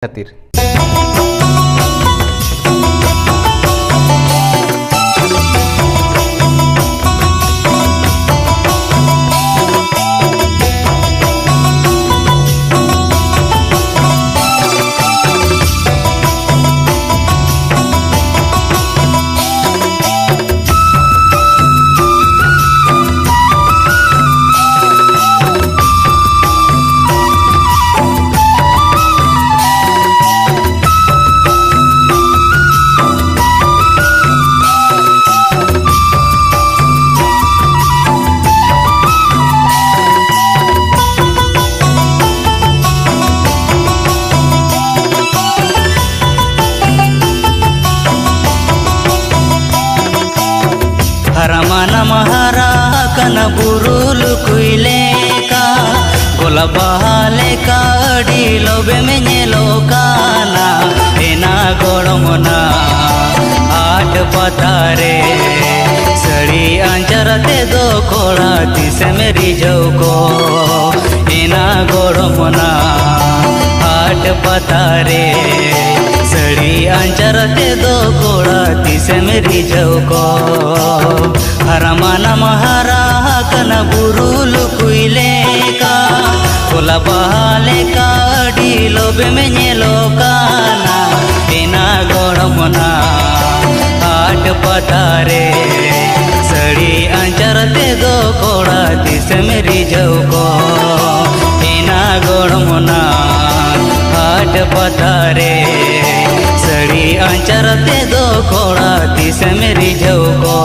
खातिर हरमाना महारा कना बुरुल कुइले का गोला बहाले का अड़ी लोबे में नेलो काना एना गोड़मना आठ पतारे सड़ी अंचरते दो कोड़ा तिसे मेरी जौको एना गोड़मना आठ पतारे सड़ी अंचरते दो कोड़ा तिसे मेरी जौको हरमाना महारा कना बुरुल कुइले का कोला बहाले का अड़ी लोबे में नेलो काना एना गोड़मना आठ पतारे सड़ी अंचरते दो कोड़ा तिसे मेरी जौको एना गोड़मना आठ पतारे सड़ी अंचरते दो कोड़ा तिसे मेरी जौको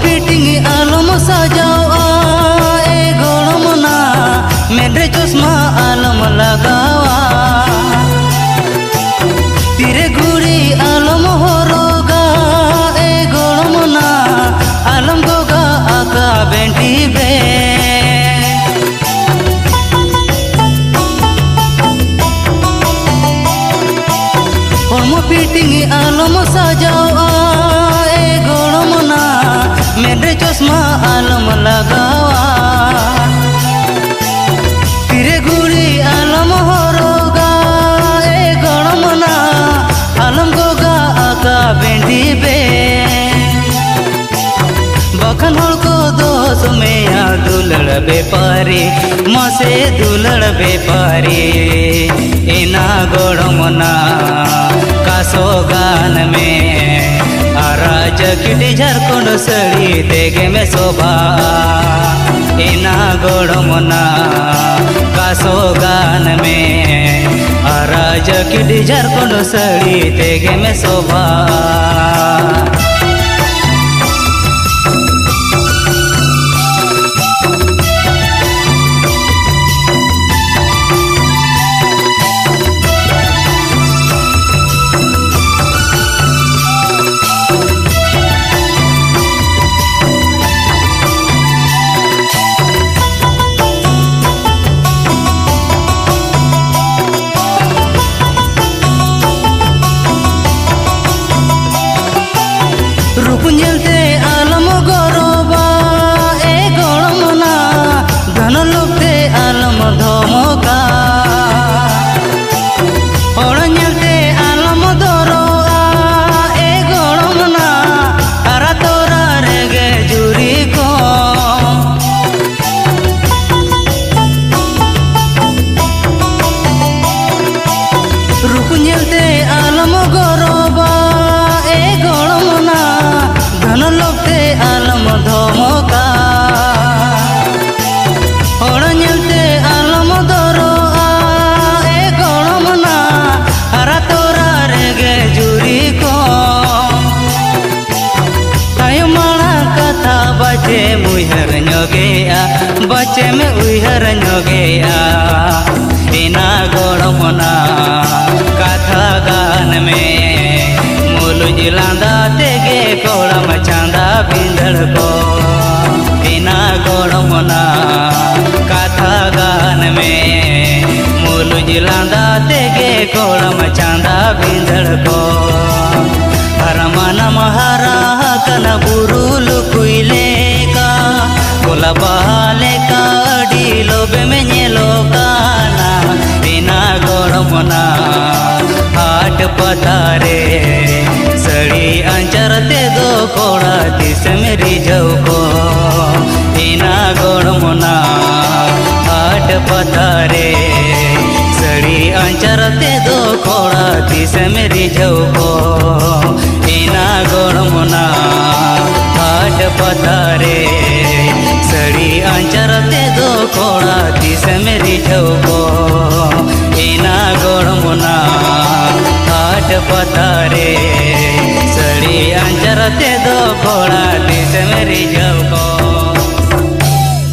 फिटिंग आलम सजावा ए गोड़मना मेरे चश्मा आलम लगावा तेरे गुड़ी आलम होरोगा ए गोड़मना आलम गोगा आका बेंटी बे फिटिंग आलम सजावा ए गोड़मना मेरे चश्मा आलम लगावा तेरे गुड़ी आलम होरोगा ए गोड़मना आलम गोगा आका बेंडी बे बखन होड़ को दोस में या दुलड़ बेपारी मसे दुलड़ बेपारी एना गोड़मना कासो गान में आराज किटी झारखंड सड़ी देगे में शोभा एना गोड़मना कासो गान में आराज किटी झारखंड सड़ी देगे में शोभा रूप जलते आलम गौरबा ए गोड़मना धन लोकते आलम धमका और जलते आलम दरोआ ए गोड़मना हरा तोरा रेगे जुरी को रूप जलते आलम गौरबा ए गोड़मना धन लोकते आलम धमका और जलते आलम दरोआ ए गोड़मना हरा तोरा रेगे जुरी को तायमाना कथा बचे मुहर नोगेया बचे में उहर नोगेया एना गोड़ गोड़मना कथा गान में मुलुज लांदा तेगे कोड़म चांदा बिंदड़ को बिना गोड़मना कथा गान में मुलुज लांदा तेगे कोड़म चांदा बिंदड़ को हरमन महारा कन बुरुल कुइले का कोला बहाले का अड़ी लोबे में नेलो काना बिना गोड़मना हाट पतारे सड़ी अंचर ते दो कोड़ा तिस मेरी जव को बिना गोड़मना हाट पतारे सड़ी अंचर ते दो कोड़ा तिस मेरी जव को बिना गोड़मना हाट पतारे सड़ी अंचर ते दो कोड़ा तिस मेरी जव को बिना गोड़मना हाट पतारे सड़ी अंचर ते दो कोड़ा